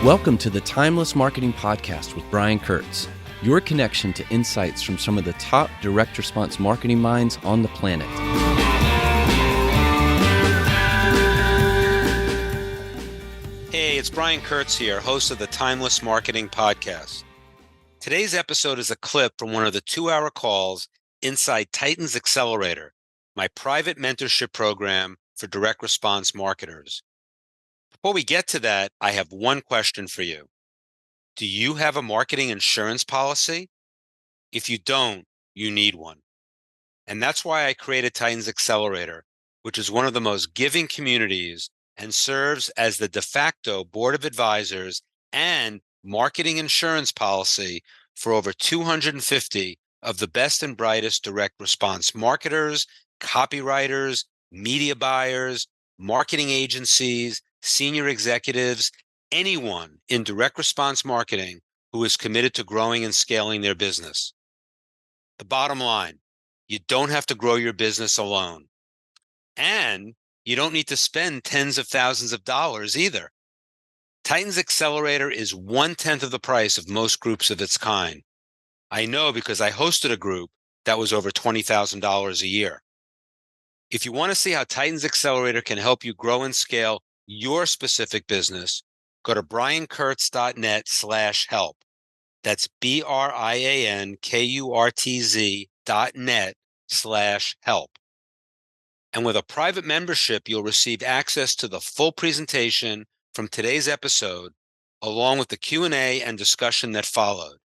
Welcome to the Timeless Marketing Podcast with Brian Kurtz, your connection to insights from some of the top direct response marketing minds on the planet. Hey, it's Brian Kurtz here, host of the Timeless Marketing Podcast. Today's episode is a clip from one of the 2-hour calls inside Titan's Accelerator, my private mentorship program for direct response marketers. Before we get to that, I have one question for you. Do you have a marketing insurance policy? If you don't, you need one. And that's why I created Titan's Accelerator, which is one of the most giving communities and serves as the de facto board of advisors and marketing insurance policy for over 250 of the best and brightest direct response marketers, copywriters, media buyers, marketing agencies, senior executives, anyone in direct response marketing who is committed to growing and scaling their business. The bottom line, you don't have to grow your business alone. And you don't need to spend tens of thousands of dollars either. Titan's Accelerator is 1/10 of the price of most groups of its kind. I know because I hosted a group that was over $20,000 a year. If you want to see how Titan's Accelerator can help you grow and scale your specific business, go to briankurtz.net/help. That's BRIANKURTZ.net/help. And with a private membership, you'll receive access to the full presentation from today's episode, along with the Q&A and discussion that followed.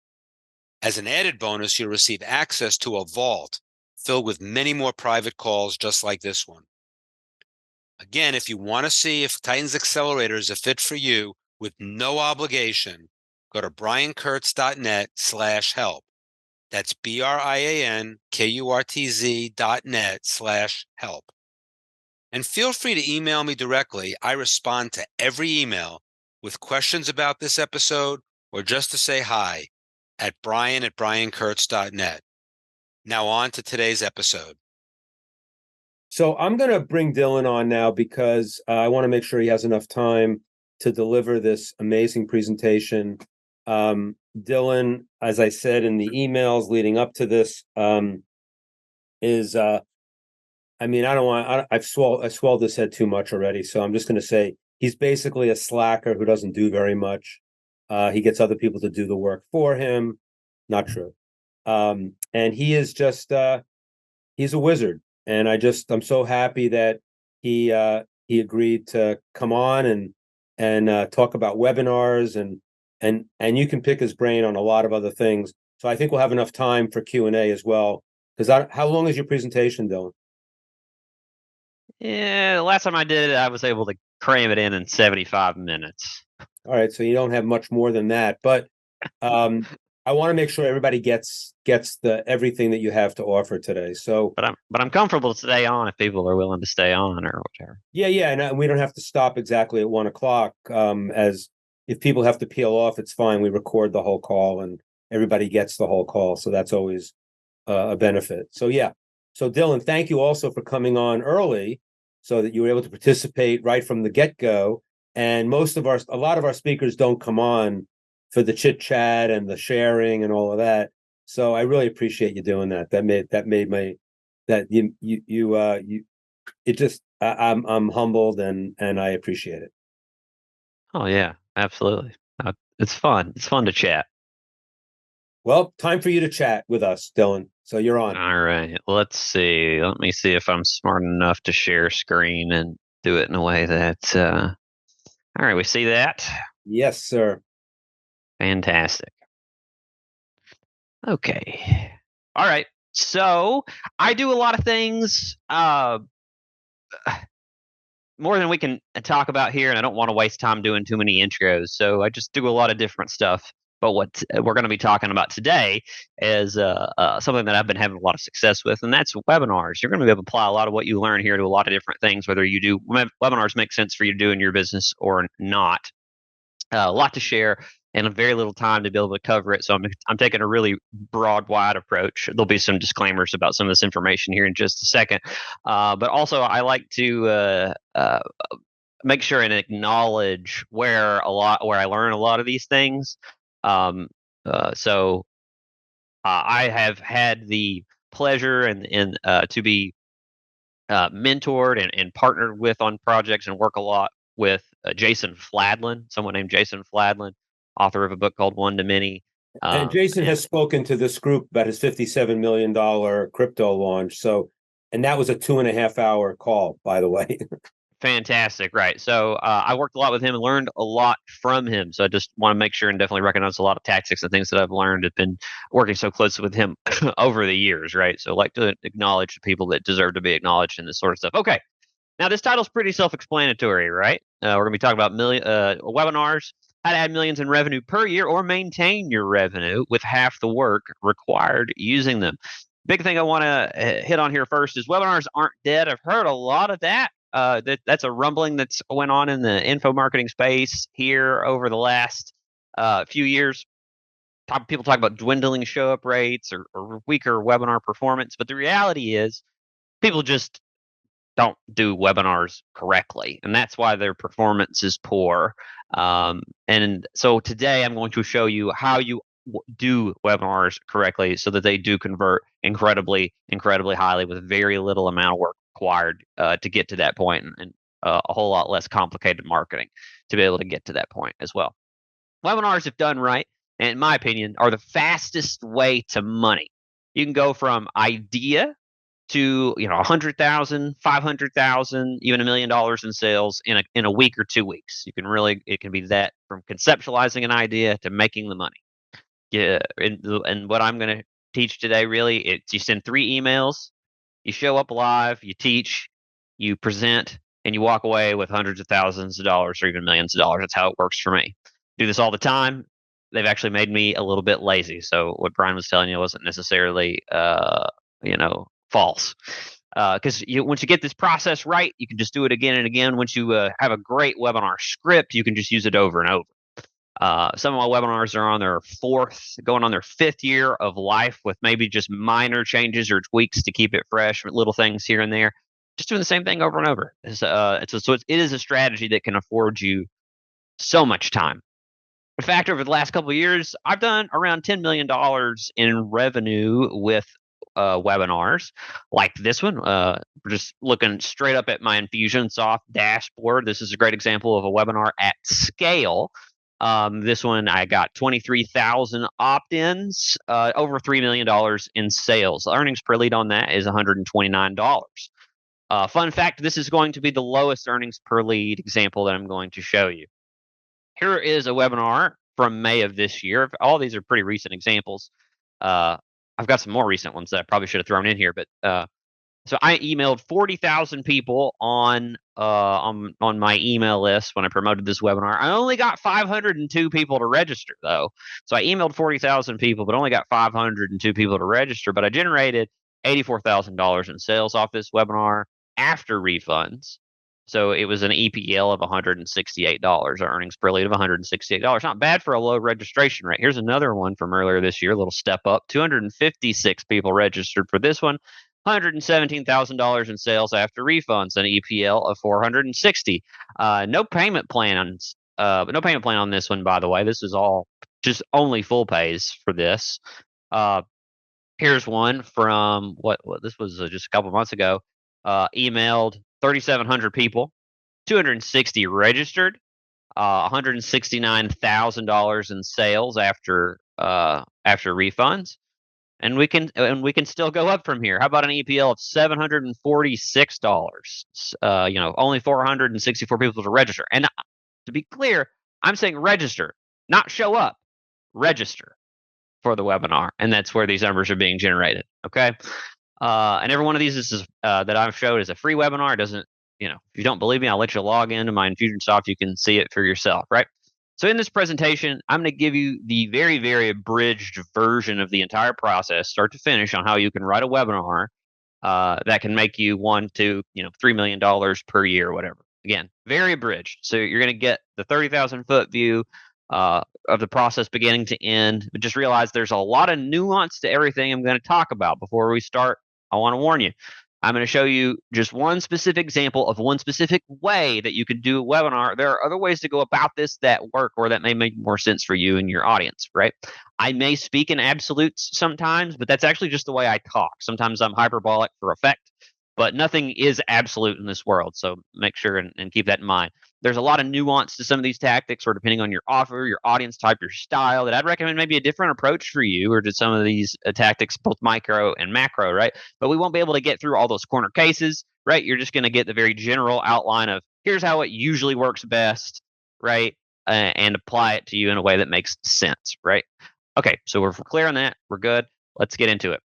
As an added bonus, you'll receive access to a vault filled with many more private calls just like this one. Again, if you want to see if Titan's Accelerator is a fit for you with no obligation, go to briankurtz.net/help. That's BRIANKURTZ.net/help. And feel free to email me directly. I respond to every email with questions about this episode or just to say hi at brian@briankurtz.net. Now on to today's episode. So I'm going to bring Dylan on now because I want to make sure he has enough time to deliver this amazing presentation. Dylan, as I said in the emails leading up to this, I swelled this head too much already. So I'm just going to say he's basically a slacker who doesn't do very much. He gets other people to do the work for him. Not true. And he is just, he's a wizard. And I'm so happy that he agreed to come on and talk about webinars and you can pick his brain on a lot of other things. So I think we'll have enough time for Q&A as well. Because how long is your presentation, Dylan? Yeah, the last time I did it, I was able to cram it in 75 minutes. All right, so you don't have much more than that, but I want to make sure everybody gets the everything that you have to offer today. So, but I'm comfortable to stay on if people are willing to stay on or whatever. Yeah, and we don't have to stop exactly at 1:00. As if people have to peel off, it's fine. We record the whole call and everybody gets the whole call, so that's always a benefit. So yeah, so Dylan, thank you also for coming on early, so that you were able to participate right from the get-go. And a lot of our speakers don't come on for the chit chat and the sharing and all of that. So I really appreciate you doing that. I'm humbled and I appreciate it. Oh yeah, absolutely. It's fun. It's fun to chat. Well, time for you to chat with us, Dylan. So you're on. All right. Let's see. Let me see if I'm smart enough to share screen and do it in a way that, all right, we see that? Yes, sir. Fantastic. Okay. All right. So I do a lot of things more than we can talk about here, and I don't want to waste time doing too many intros. So I just do a lot of different stuff. But what we're going to be talking about today is something that I've been having a lot of success with, and that's webinars. You're going to be able to apply a lot of what you learn here to a lot of different things, whether you do webinars make sense for you to do in your business or not. A lot to share and a very little time to be able to cover it. So I'm taking a really broad, wide approach. There'll be some disclaimers about some of this information here in just a second. But also I like to make sure and acknowledge where I learn a lot of these things. So I have had the pleasure and to be mentored and partnered with on projects and work a lot with Jason Fladlin, someone named Jason Fladlin, author of a book called One to Many. And Jason has spoken to this group about his $57 million crypto launch. So, and that was a 2.5 hour call, by the way. Fantastic, right? So I worked a lot with him and learned a lot from him. So I just want to make sure and definitely recognize a lot of tactics and things that I've learned. Have been working so closely with him over the years, right? So I like to acknowledge the people that deserve to be acknowledged and this sort of stuff. Okay, now this title's pretty self-explanatory, right? We're going to be talking about webinars, how to add millions in revenue per year or maintain your revenue with half the work required using them. Big thing I want to hit on here first is webinars aren't dead. I've heard a lot of that. That's a rumbling that's went on in the info marketing space here over the last few years. People talk about dwindling show up rates or weaker webinar performance, but the reality is people just don't do webinars correctly, and that's why their performance is poor. And so today I'm going to show you how you do webinars correctly so that they do convert incredibly highly with very little amount of work required to get to that point, and a whole lot less complicated marketing to be able to get to that point as well. Webinars, if done right, and in my opinion, are the fastest way to money. You can go from idea to 100,000, 500,000, even $1 million in sales in a week or 2 weeks. It can be that from conceptualizing an idea to making the money. Yeah, and what I'm going to teach today really, it's you send 3 emails, you show up live, you teach, you present, and you walk away with hundreds of thousands of dollars or even millions of dollars. That's how it works for me. Do this all the time. They've actually made me a little bit lazy. So what Brian was telling you wasn't necessarily false. Because once you get this process right, you can just do it again and again. Once you have a great webinar script, you can just use it over and over. Some of my webinars are on their going on their 5th year of life with maybe just minor changes or tweaks to keep it fresh, little things here and there. Just doing the same thing over and over. It is a strategy that can afford you so much time. In fact, over the last couple of years, I've done around $10 million in revenue with webinars like this one. We're just looking straight up at my Infusionsoft dashboard. This is a great example of a webinar at scale. This one, I got 23,000 opt-ins, over $3 million in sales. The earnings per lead on that is $129. Fun fact, this is going to be the lowest earnings per lead example that I'm going to show you. Here is a webinar from May of this year. All these are pretty recent examples. I've got some more recent ones that I probably should have thrown in here, but so I emailed 40,000 people on my email list when I promoted this webinar. I only got 502 people to register though. So I emailed 40,000 people, but only got 502 people to register. But I generated $84,000 in sales off this webinar after refunds. So it was an EPL of $168, or earnings per lead of $168. Not bad for a low registration rate. Here's another one from earlier this year, a little step up. 256 people registered for this one. $117,000 in sales after refunds, an EPL of $460. No payment plans, but no payment plan on this one, by the way. This is all just only full pays for this. Here's one from what this was just a couple months ago. Emailed 3,700 people, 260 registered, $169,000 in sales after refunds. And we can still go up from here. How about an EPL of $746? Only 464 people to register. And to be clear, I'm saying register, not show up. Register for the webinar, and that's where these numbers are being generated. Okay, and every one of these is that I've showed is a free webinar. It doesn't, if you don't believe me, I'll let you log into my Infusionsoft. You can see it for yourself, right? So in this presentation, I'm going to give you the very, very abridged version of the entire process, start to finish, on how you can write a webinar that can make you $1 to $3 million per year, or whatever. Again, very abridged. So you're going to get the 30,000-foot view of the process beginning to end. But just realize there's a lot of nuance to everything I'm going to talk about. Before we start, I want to warn you, I'm going to show you just one specific example of one specific way that you could do a webinar. There are other ways to go about this that work or that may make more sense for you and your audience, right? I may speak in absolutes sometimes, but that's actually just the way I talk. Sometimes I'm hyperbolic for effect, but nothing is absolute in this world. So make sure and keep that in mind. There's a lot of nuance to some of these tactics, or depending on your offer, your audience type, your style, that I'd recommend maybe a different approach for you, or to some of these tactics, both micro and macro, right? But we won't be able to get through all those corner cases, right? You're just going to get the very general outline of here's how it usually works best, right? And apply it to you in a way that makes sense, right? Okay, so we're clear on that. We're good. Let's get into it.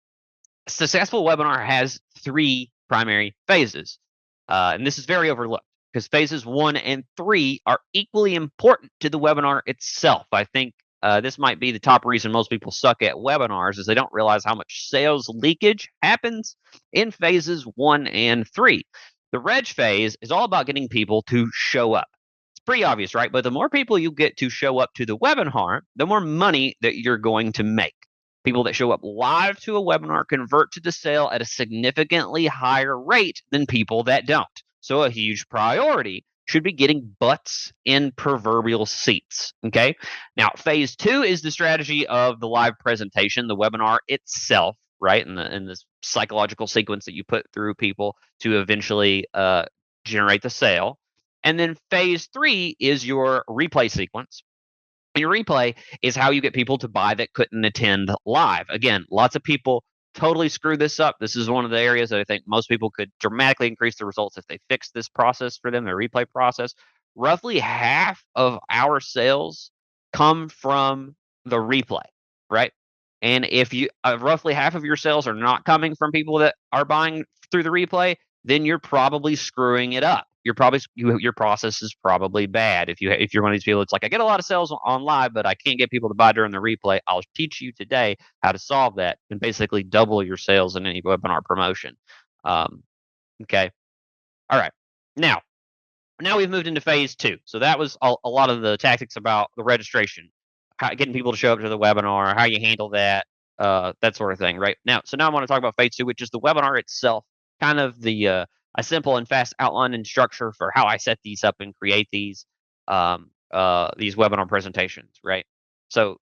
A successful webinar has 3 primary phases, and this is very overlooked because phases 1 and 3 are equally important to the webinar itself. I think this might be the top reason most people suck at webinars is they don't realize how much sales leakage happens in phases 1 and 3. The reg phase is all about getting people to show up. It's pretty obvious, right? But the more people you get to show up to the webinar, the more money that you're going to make. People that show up live to a webinar convert to the sale at a significantly higher rate than people that don't. So a huge priority should be getting butts in proverbial seats. Okay. Now, phase 2 is the strategy of the live presentation, the webinar itself, right? And the psychological sequence that you put through people to eventually generate the sale. And then phase 3 is your replay sequence. Your replay is how you get people to buy that couldn't attend live. Again, lots of people totally screw this up. This is one of the areas that I think most people could dramatically increase the results if they fix this process for them, their replay process. Roughly half of our sales come from the replay, right? And if you roughly half of your sales are not coming from people that are buying through the replay, then you're probably screwing it up. Your process is probably bad. If you're one of these people, it's like I get a lot of sales on live, but I can't get people to buy during the replay. I'll teach you today how to solve that and basically double your sales in any webinar promotion. Okay, all right. Now we've moved into phase 2. So that was a lot of the tactics about the registration, getting people to show up to the webinar, how you handle that, that sort of thing, right? Now I want to talk about phase 2, which is the webinar itself, kind of the a simple and fast outline and structure for how I set these up and create these webinar presentations, right? So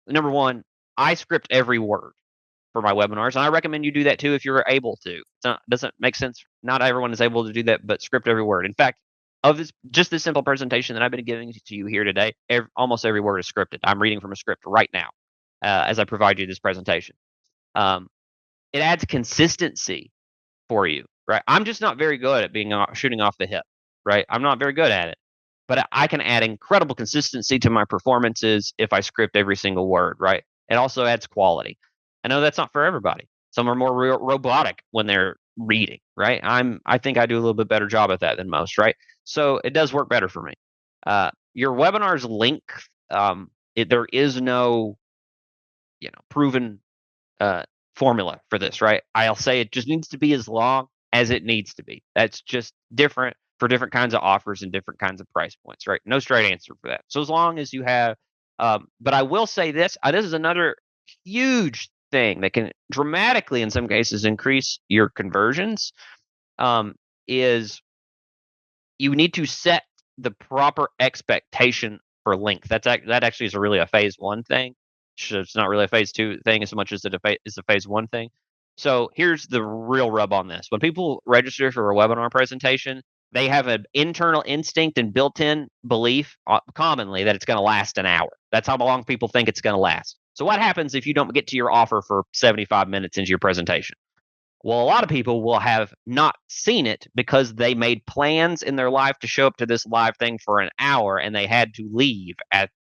number 1, I script every word for my webinars, and I recommend you do that too if you're able to. It doesn't make sense. Not everyone is able to do that, but script every word. In fact, of this simple presentation that I've been giving to you here today, almost every word is scripted. I'm reading from a script right now as I provide you this presentation. It adds consistency for you, right? I'm just not very good at shooting off the hip, right? I'm not very good at it, but I can add incredible consistency to my performances if I script every single word, right? It also adds quality. I know that's not for everybody. Some are more robotic when they're reading, right? I think I do a little bit better job at that than most, right? So it does work better for me. Your webinar's length, there is no, proven formula for this, right? I'll say it just needs to be as long as it needs to be. That's just different for different kinds of offers and different kinds of price points, right? No straight answer for that. So as long as you have, but I will say this, this is another huge thing that can dramatically, in some cases, increase your conversions, is you need to set the proper expectation for length. That actually is really a phase 1 thing. It's not really a phase 2 thing as much as it's a phase 1 thing. So here's the real rub on this. When people register for a webinar presentation, they have an internal instinct and built-in belief commonly that it's going to last an hour. That's how long people think it's going to last. So what happens if you don't get to your offer for 75 minutes into your presentation? Well, a lot of people will have not seen it because they made plans in their life to show up to this live thing for an hour and they had to leave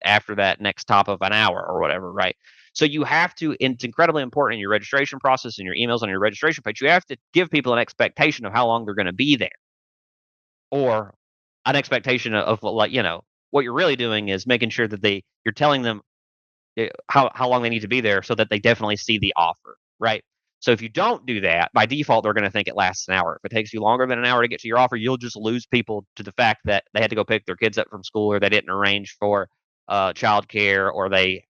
after that next top of an hour or whatever, right? So you have to, it's incredibly important in your registration process and your emails on your registration page, you have to give people an expectation of how long they're going to be there, or an expectation of what you're really doing is making sure that you're telling them how long they need to be there so that they definitely see the offer, right? So if you don't do that, by default, they're going to think it lasts an hour. If it takes you longer than an hour to get to your offer, you'll just lose people to the fact that they had to go pick their kids up from school, or they didn't arrange for childcare, or they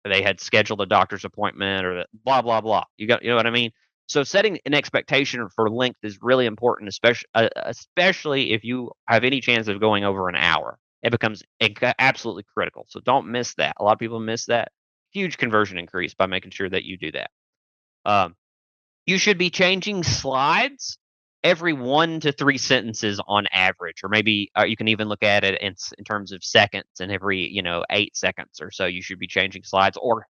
had scheduled a doctor's appointment, or blah, blah, blah. You know what I mean? So setting an expectation for length is really important, especially if you have any chance of going over an hour. It becomes absolutely critical. So don't miss that. A lot of people miss that. Huge conversion increase by making sure that you do that. You should be changing slides every 1 to 3 sentences on average, or maybe you can even look at it in terms of seconds, and every 8 seconds or so you should be changing slides, or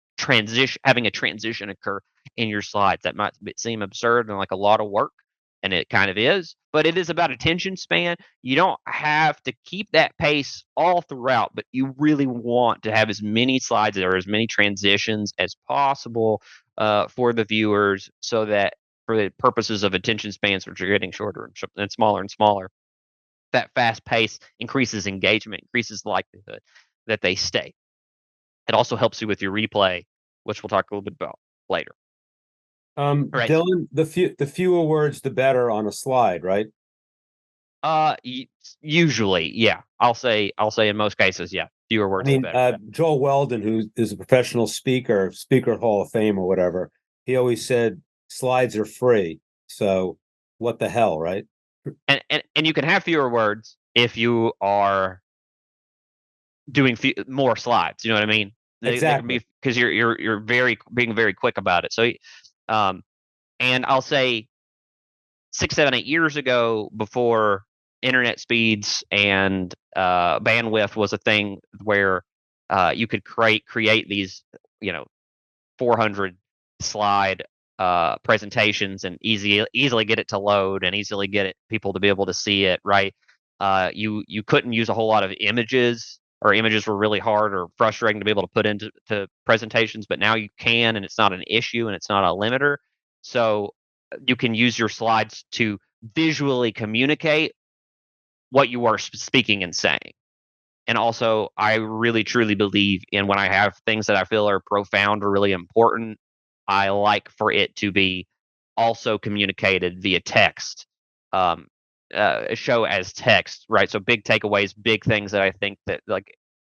having a transition occur in your slides. That might seem absurd and like a lot of work, and it kind of is, but it is about attention span. You don't have to keep that pace all throughout, but you really want to have as many slides or as many transitions as possible for the viewers, so that for the purposes of attention spans, which are getting shorter and smaller and smaller, that fast pace increases engagement, increases the likelihood that they stay. It also helps you with your replay, which we'll talk a little bit about later. Right. Dylan, the fewer words, the better on a slide, right? Usually, yeah. I'll say in most cases, yeah. Fewer words, the better. Joel Weldon, who is a professional speaker Hall of Fame or whatever, he always said slides are free. So what the hell, right? And you can have fewer words if you are doing more slides. You know what I mean? Exactly. Because you're being very quick about it. So, and I'll say 6, 7, 8 years ago, before internet speeds and bandwidth was a thing where you could create these 400 slide presentations and easily get it to load and easily get people to be able to see it, right? You couldn't use a whole lot of images, or images were really hard or frustrating to be able to put into presentations, but now you can, and it's not an issue, and it's not a limiter. So you can use your slides to visually communicate what you are speaking and saying. And also, I really truly believe in, when I have things that I feel are profound or really important, I like for it to be also communicated via text, show as text, right? So big takeaways, big things that I think that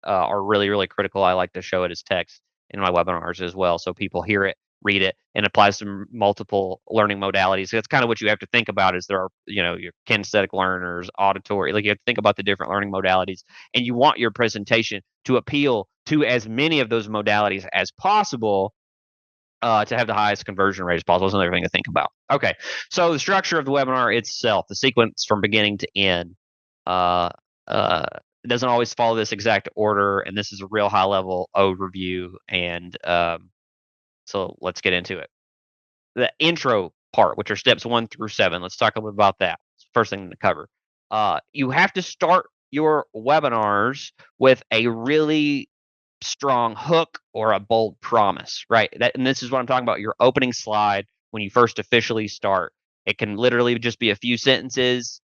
are really, really critical. I like to show it as text in my webinars as well, so people hear it, read it, and applies to multiple learning modalities. That's kind of what you have to think about. Is there are your kinesthetic learners, auditory, like you have to think about the different learning modalities, and you want your presentation to appeal to as many of those modalities as possible, to have the highest conversion rate as possible. That's another thing to think about. Okay, so the structure of the webinar itself, the sequence from beginning to end, it doesn't always follow this exact order, and this is a real high-level overview, and so let's get into it. The intro part, which are steps 1 through 7, let's talk a little bit about that. First thing to cover. You have to start your webinars with a really strong hook or a bold promise, right? And this is what I'm talking about. Your opening slide when you first officially start. It can literally just be a few sentences.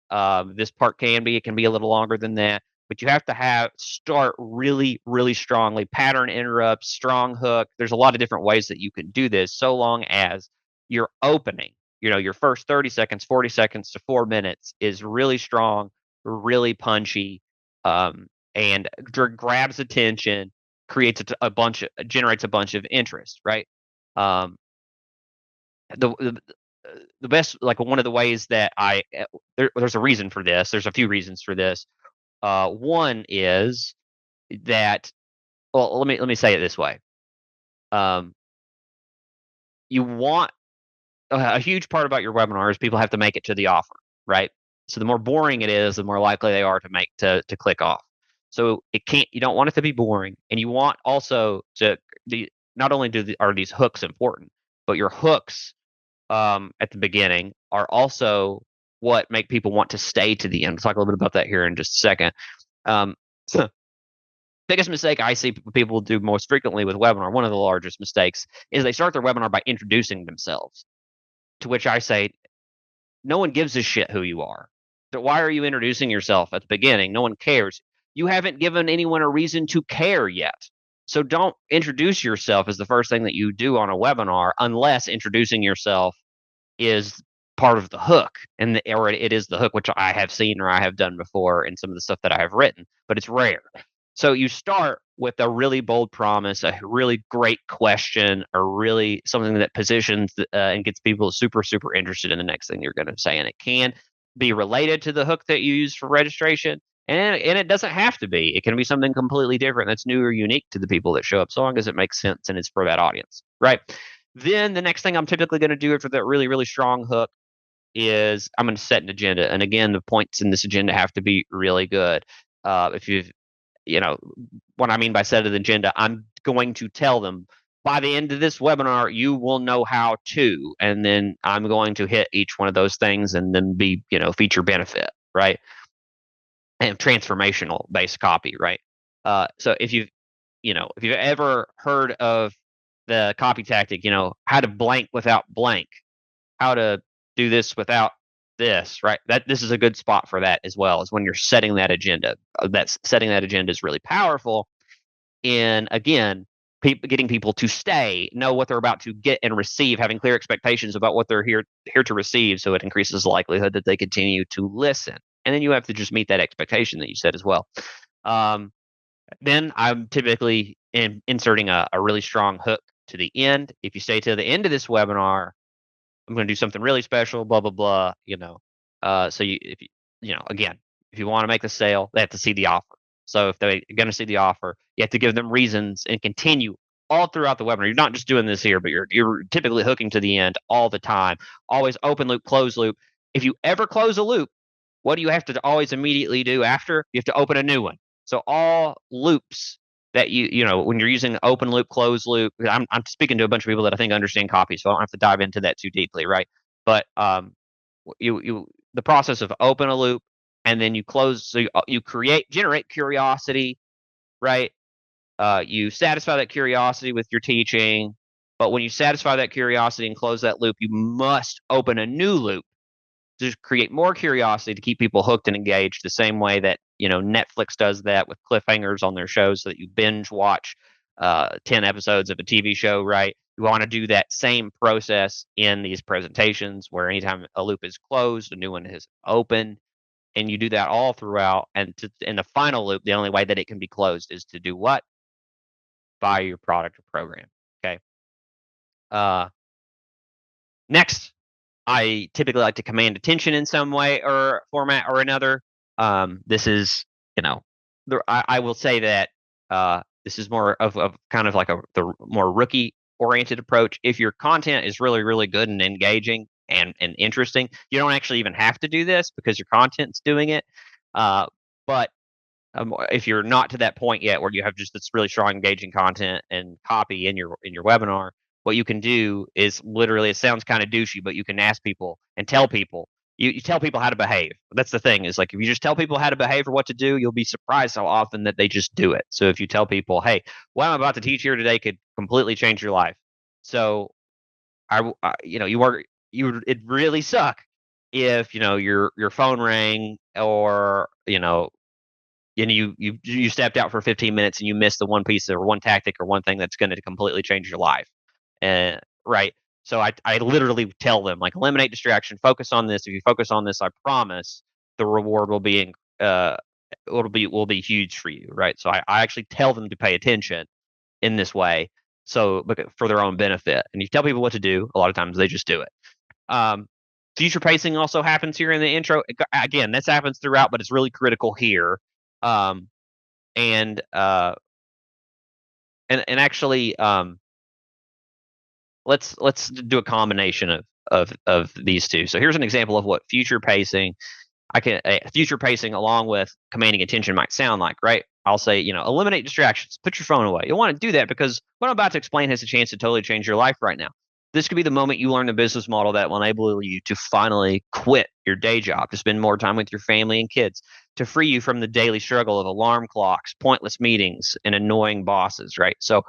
This part it can be a little longer than that, but you have to start really, really strongly. Pattern interrupts, strong hook. There's a lot of different ways that you can do this, so long as your opening, your first 30 seconds, 40 seconds to 4 minutes is really strong, really punchy, and grabs attention, generates a bunch of interest, right? The best, like, one of the ways that there's a reason for this. There's a few reasons for this. One is that, well, let me say it this way. You want a huge part about your webinar is people have to make it to the offer, right? So the more boring it is, the more likely they are to click off. So you don't want it to be boring, and you want also not only are these hooks important, but your hooks at the beginning are also what make people want to stay to the end. We'll talk a little bit about that here in just a second. So biggest mistake I see people do most frequently with webinar, one of the largest mistakes, is they start their webinar by introducing themselves. To which I say, no one gives a shit who you are. So why are you introducing yourself at the beginning? No one cares. You haven't given anyone a reason to care yet. So don't introduce yourself as the first thing that you do on a webinar, unless introducing yourself is part of the hook, or it is the hook, which I have seen or I have done before in some of the stuff that I have written, but it's rare. So you start with a really bold promise, a really great question, or really something that positions and gets people super, super interested in the next thing you're going to say. And it can be related to the hook that you use for registration. And it doesn't have to be. It can be something completely different that's new or unique to the people that show up, so long as it makes sense and it's for that audience, right? Then the next thing I'm typically going to do after that really, really strong hook is I'm going to set an agenda. And again, the points in this agenda have to be really good. If you've, what I mean by set an agenda, I'm going to tell them by the end of this webinar, you will know how to, and then I'm going to hit each one of those things and then be, feature benefit, right? And transformational based copy, right? So if you've ever heard of the copy tactic, how to blank without blank, how to do this without this, right? This is a good spot for that as well, is when you're setting that agenda. Setting that agenda is really powerful in, again, getting people to stay, know what they're about to get and receive, having clear expectations about what they're here to receive, so it increases the likelihood that they continue to listen. And then you have to just meet that expectation that you set as well. Then I'm typically inserting a really strong hook to the end. If you stay to the end of this webinar, I'm going to do something really special, blah, blah, blah, So if you want to make the sale, they have to see the offer. So if they're going to see the offer, you have to give them reasons and continue all throughout the webinar. You're not just doing this here, but you're typically hooking to the end all the time. Always open loop, close loop. If you ever close a loop, what do you have to always immediately do after? You have to open a new one. So all loops that when you're using open loop, close loop, I'm speaking to a bunch of people that I think understand copy, so I don't have to dive into that too deeply, right? But the process of open a loop and then you close, so you generate curiosity, right? You satisfy that curiosity with your teaching, but when you satisfy that curiosity and close that loop, you must open a new loop to create more curiosity to keep people hooked and engaged, the same way that Netflix does that with cliffhangers on their shows, so that you binge watch 10 episodes of a TV show, right? You want to do that same process in these presentations, where anytime a loop is closed, a new one is open, and you do that all throughout. And in the final loop, the only way that it can be closed is to do what? Buy your product or program. Okay. Next, I typically like to command attention in some way or format or another. This is, I will say that this is more of kind of like the more rookie-oriented approach. If your content is really, really good and engaging and interesting, you don't actually even have to do this because your content's doing it. But if you're not to that point yet, where you have just this really strong, engaging content and copy in your webinar, what you can do is literally, it sounds kind of douchey, but you can ask people and tell people, you tell people how to behave. That's the thing, is like, if you just tell people how to behave or what to do, you'll be surprised how often that they just do it. So if you tell people, hey, what I'm about to teach here today could completely change your life. So it'd really suck if, your phone rang, or, and you stepped out for 15 minutes and you missed the one piece or one tactic or one thing that's going to completely change your life. Right. So I literally tell them, like, eliminate distraction, focus on this. If you focus on this, I promise the reward will be will be huge for you. Right. So I actually tell them to pay attention in this way, so for their own benefit. And you tell people what to do, a lot of times they just do it. Future pacing also happens here in the intro. Again, this happens throughout, but it's really critical here. And actually, let's do a combination of these two. So here's an example of what future pacing along with commanding attention might sound like, right? I'll say, eliminate distractions, put your phone away. You'll want to do that because what I'm about to explain has a chance to totally change your life right now. This could be the moment you learn the business model that will enable you to finally quit your day job, to spend more time with your family and kids, to free you from the daily struggle of alarm clocks, pointless meetings, and annoying bosses, right? So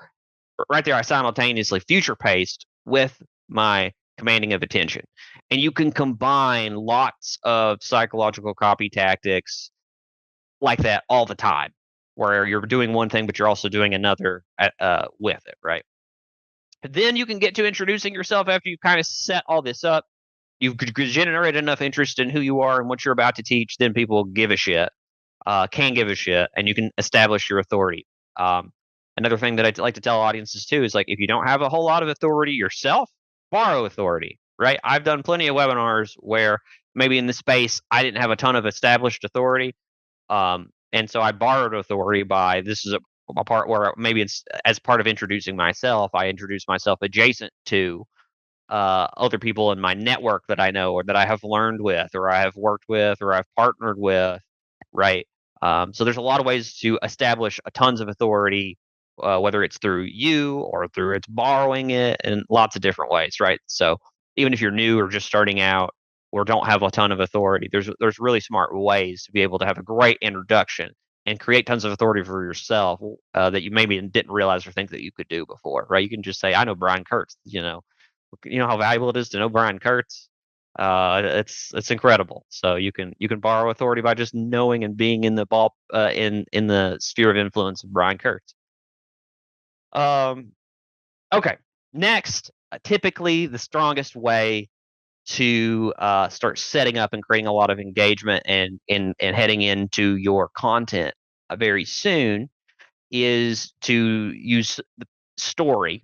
right there, I simultaneously future paced with my commanding of attention. And you can combine lots of psychological copy tactics like that all the time, where you're doing one thing, but you're also doing another with it, right? Then you can get to introducing yourself after you kind of set all this up. You've generated enough interest in who you are and what you're about to teach, then people give a shit, can give a shit, and you can establish your authority. Another thing that I like to tell audiences too is, like, if you don't have a whole lot of authority yourself, borrow authority, right? I've done plenty of webinars where maybe in the space I didn't have a ton of established authority. And so I borrowed authority by, this is a part where maybe it's as part of introducing myself, I introduce myself adjacent to other people in my network that I know or that I have learned with or I have worked with or I've partnered with, right? So there's a lot of ways to establish a tons of authority, whether it's through you or through it's borrowing it, and lots of different ways, right? So even if you're new or just starting out or don't have a ton of authority, there's really smart ways to be able to have a great introduction and create tons of authority for yourself that you maybe didn't realize or think that you could do before, right? You can just say, "I know Brian Kurtz," you know how valuable it is to know Brian Kurtz. It's incredible. So you can borrow authority by just knowing and being in the in the sphere of influence of Brian Kurtz. Okay. Next, typically the strongest way to start setting up and creating a lot of engagement and heading into your content very soon is to use the story.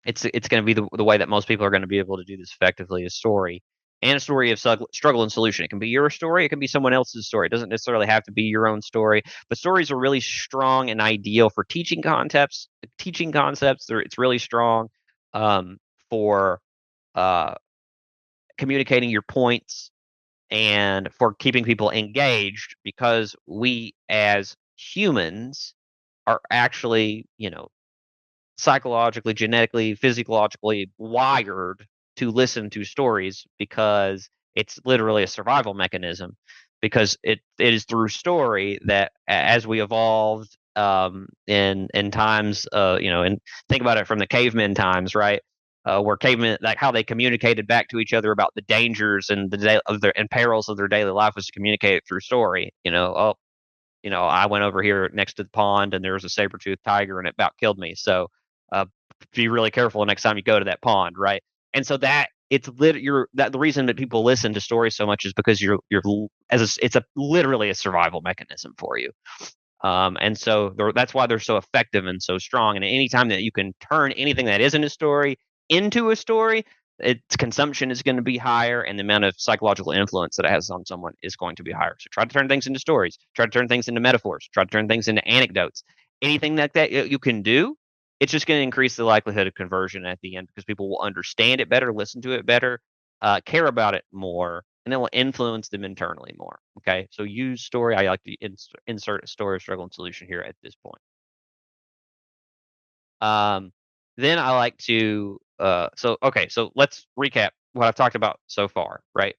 It's going to be the way that most people are going to be able to do this effectively, is story, and a story of struggle and solution. It can be your story, it can be someone else's story. It doesn't necessarily have to be your own story, but stories are really strong and ideal for teaching concepts. It's really strong for communicating your points and for keeping people engaged, because we as humans are actually, psychologically, genetically, physiologically wired to listen to stories, because it's literally a survival mechanism. Because it is through story that, as we evolved in times, and think about it from the cavemen times, right? Where cavemen, like how they communicated back to each other about the dangers and and perils of their daily life, was communicated through story. I went over here next to the pond and there was a saber-toothed tiger and it about killed me. So be really careful next time you go to that pond, right? And so that the reason that people listen to stories so much is because it's literally a survival mechanism for you. And so that's why they're so effective and so strong. And anytime that you can turn anything that isn't a story into a story, its consumption is going to be higher, and the amount of psychological influence that it has on someone is going to be higher. So try to turn things into stories, try to turn things into metaphors, try to turn things into anecdotes. Anything like that you can do, it's just going to increase the likelihood of conversion at the end, because people will understand it better, listen to it better, care about it more, and it will influence them internally more. Okay, so use story. I like to insert a story, struggle, and solution here at this point. Then I like to so let's recap what I've talked about so far, right?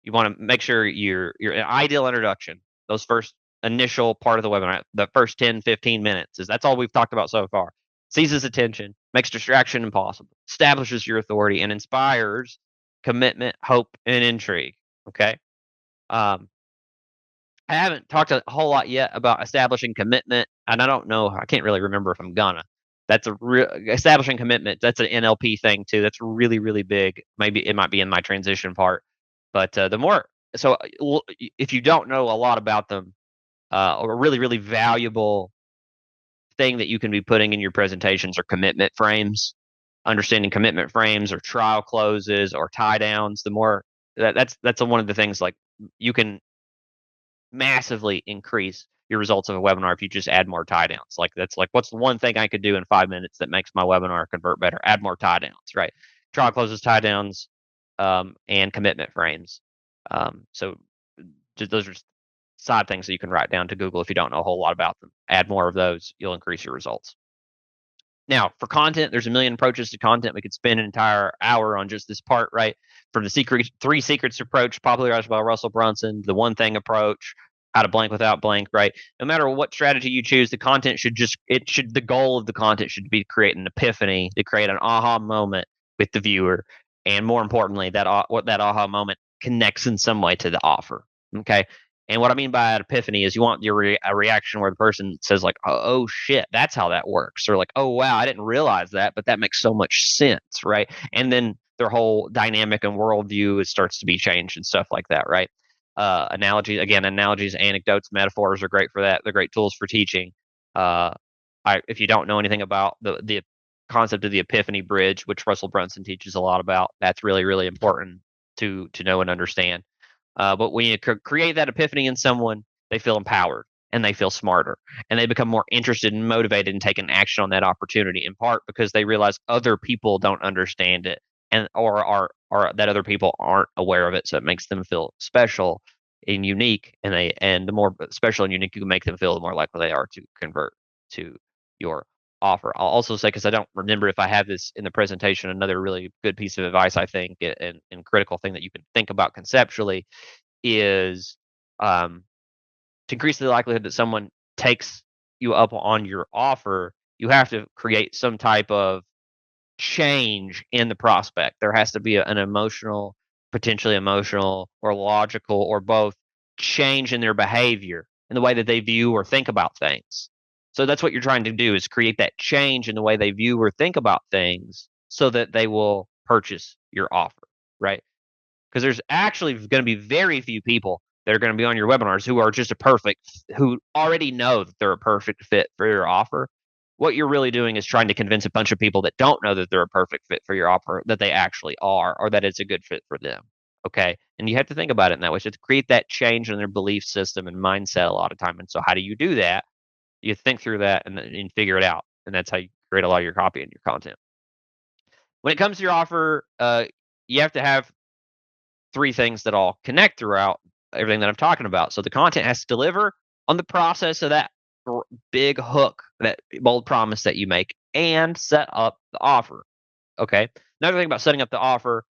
You want to make sure your an ideal introduction, those first initial part of the webinar, the first 10, 15 minutes, that's all we've talked about so far. Seizes attention, makes distraction impossible, establishes your authority, and inspires commitment, hope, and intrigue. Okay. I haven't talked a whole lot yet about establishing commitment, and I don't know, I can't really remember if I'm gonna. That's establishing commitment. That's an NLP thing too. That's really, really big. Maybe it might be in my transition part, but if you don't know a lot about them, or a really, really valuable thing that you can be putting in your presentations are commitment frames. Understanding commitment frames or trial closes or tie downs. That's one of the things, like, you can massively increase your results of a webinar if you just add more tie downs. Like, that's like, what's the one thing I could do in 5 minutes that makes my webinar convert better? Add more tie downs, right? Trial closes, tie downs, and commitment frames. So those are side things that you can write down to Google if you don't know a whole lot about them. Add more of those, you'll increase your results. Now, for content, there's a million approaches to content. We could spend an entire hour on just this part, right? From the 3 secrets approach, popularized by Russell Brunson, the one thing approach, how to blank without blank, right? No matter what strategy you choose, the goal of the content should be to create an epiphany, to create an aha moment with the viewer. And more importantly, that aha moment connects in some way to the offer. Okay. And what I mean by an epiphany is you want a reaction where the person says, like, oh shit, that's how that works. Or like, oh wow, I didn't realize that, but that makes so much sense, right? And then their whole dynamic and worldview starts to be changed and stuff like that, right? Analogies, anecdotes, metaphors are great for that. They're great tools for teaching. I if you don't know anything about the concept of the epiphany bridge, which Russell Brunson teaches a lot about, that's really, really important to know and understand. But when you create that epiphany in someone, they feel empowered and they feel smarter and they become more interested and motivated in taking action on that opportunity, in part because they realize other people don't understand it and or that other people aren't aware of it. So it makes them feel special and unique, and the more special and unique you can make them feel, the more likely they are to convert to your offer. I'll also say, because I don't remember if I have this in the presentation, another really good piece of advice I think, and critical thing that you can think about conceptually is to increase the likelihood that someone takes you up on your offer, you have to create some type of change in the prospect. There has to be an emotional, potentially emotional or logical or both change in their behavior, in the way that they view or think about things. So that's what you're trying to do, is create that change in the way they view or think about things so that they will purchase your offer, right? Because there's actually going to be very few people that are going to be on your webinars who are just who already know that they're a perfect fit for your offer. What you're really doing is trying to convince a bunch of people that don't know that they're a perfect fit for your offer that they actually are, or that it's a good fit for them. Okay. And you have to think about it in that way. So to create that change in their belief system and mindset a lot of time. And so how do you do that? You think through that and figure it out. And that's how you create a lot of your copy and your content. When it comes to your offer, you have to have three things that all connect throughout everything that I'm talking about. So the content has to deliver on the process of that big hook, that bold promise that you make, and set up the offer. Okay. Another thing about setting up the offer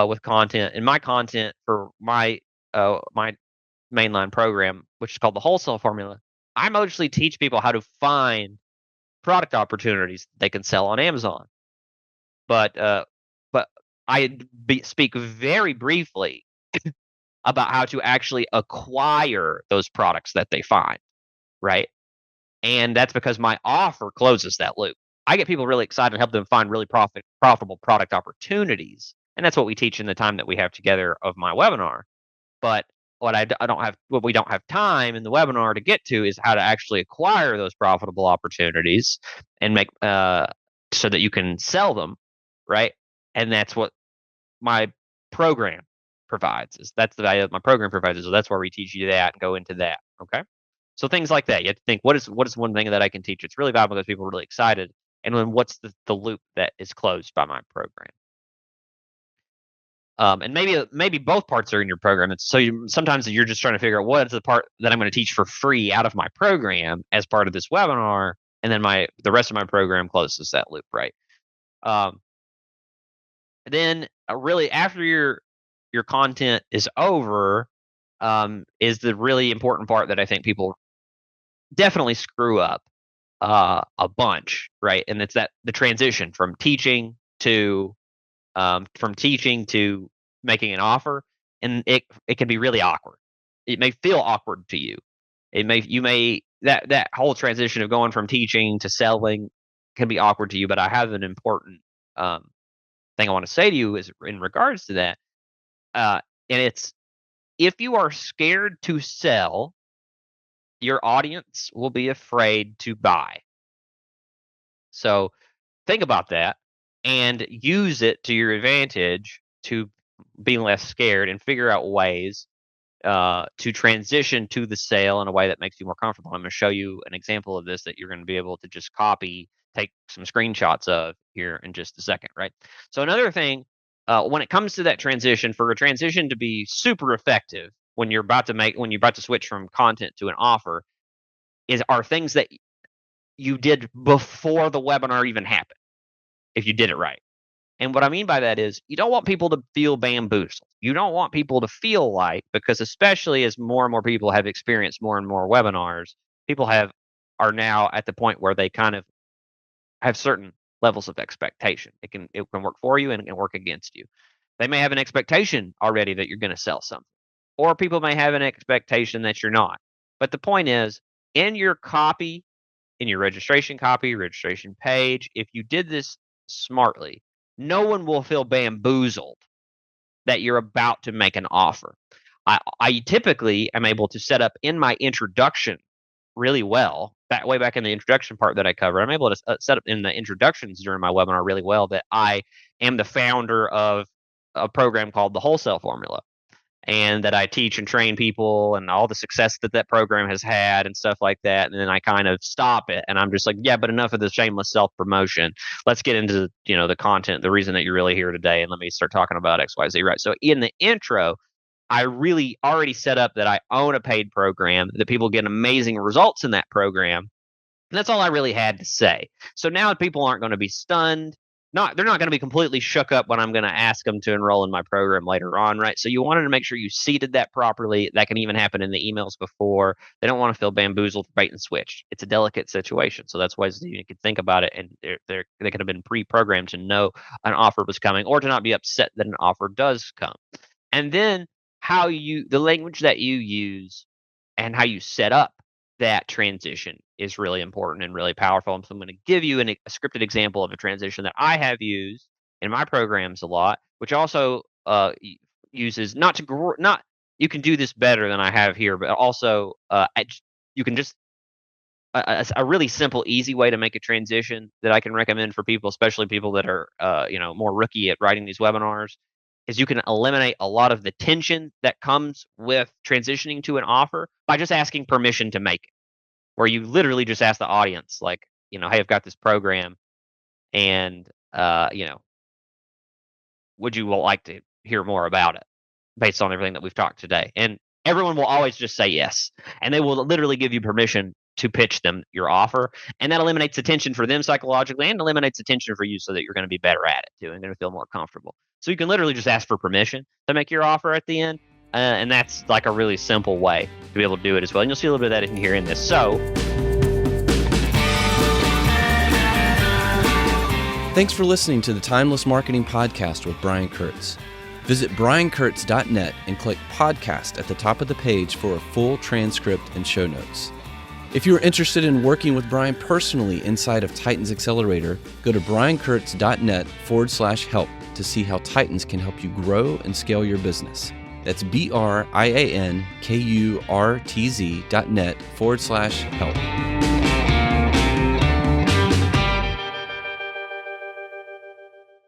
with content, and my content for my mainline program, which is called the Wholesale formula, I mostly teach people how to find product opportunities they can sell on Amazon. But I speak very briefly about how to actually acquire those products that they find, right? And that's because my offer closes that loop. I get people really excited and help them find really profitable product opportunities, and that's what we teach in the time that we have together of my webinar. But what what we don't have time in the webinar to get to is how to actually acquire those profitable opportunities and make so that you can sell them, right? And that's what my program provides. That's the value that my program provides. So that's where we teach you that and go into that. Okay. So things like that. You have to think, what is one thing that I can teach? It's really valuable because people are really excited. And then what's the loop that is closed by my program? And maybe both parts are in your program. And so sometimes you're just trying to figure out what is the part that I'm going to teach for free out of my program as part of this webinar, and then the rest of my program closes that loop, right? Then really after your content is over, is the really important part that I think people definitely screw up a bunch, right? And it's the transition from teaching to making an offer, and it can be really awkward. It may feel awkward to you. That whole transition of going from teaching to selling can be awkward to you. But I have an important thing I want to say to you is in regards to that, and it's, if you are scared to sell, your audience will be afraid to buy. So think about that and use it to your advantage to be less scared and figure out ways to transition to the sale in a way that makes you more comfortable. I'm going to show you an example of this that you're going to be able to just take some screenshots of here in just a second, right? So another thing, when it comes to that transition, for a transition to be super effective when you're about to switch from content to an offer, are things that you did before the webinar even happened, if you did it right. And what I mean by that is, you don't want people to feel bamboozled. You don't want people to feel like, because especially as more and more people have experienced more and more webinars, people are now at the point where they kind of have certain levels of expectation. It can work for you and it can work against you. They may have an expectation already that you're going to sell something, or people may have an expectation that you're not. But the point is, in your copy, in your registration copy, registration page, if you did this smartly, no one will feel bamboozled that you're about to make an offer. I typically am able to set up in my introduction really well, way back in the introduction part that I covered. I'm able to set up in the introductions during my webinar really well that I am the founder of a program called the Wholesale Formula, and that I teach and train people and all the success that that program has had and stuff like that. And then I kind of stop it and I'm just like, yeah, but enough of the shameless self-promotion. Let's get into, the content, the reason that you're really here today. And let me start talking about XYZ, right? So in the intro, I really already set up that I own a paid program, that people get amazing results in that program. And that's all I really had to say. So now people aren't going to be stunned. They're not going to be completely shook up when I'm going to ask them to enroll in my program later on, right? So you wanted to make sure you seeded that properly. That can even happen in the emails before. They don't want to feel bamboozled, bait and switched. It's a delicate situation. So that's why you could think about it, and they could have been pre-programmed to know an offer was coming, or to not be upset that an offer does come. And then the language that you use and how you set up that transition is really important and really powerful. And so I'm going to give you a scripted example of a transition that I have used in my programs a lot, which also uses you can do this better than I have here, but also you can just a really simple, easy way to make a transition that I can recommend for people, especially people that are more rookie at writing these webinars, is you can eliminate a lot of the tension that comes with transitioning to an offer by just asking permission to make it. Where you literally just ask the audience, like, hey, I've got this program, and would you like to hear more about it based on everything that we've talked today? And everyone will always just say yes, and they will literally give you permission to pitch them your offer, and that eliminates the tension for them psychologically, and eliminates the tension for you, so that you're going to be better at it too, and going to feel more comfortable. So you can literally just ask for permission to make your offer at the end. And that's like a really simple way to be able to do it as well. And you'll see a little bit of that in here in this. So, thanks for listening to the Timeless Marketing Podcast with Brian Kurtz. Visit briankurtz.net and click podcast at the top of the page for a full transcript and show notes. If you're interested in working with Brian personally inside of Titans Accelerator, go to briankurtz.net/help to see how Titans can help you grow and scale your business. That's briankurtz.net/help.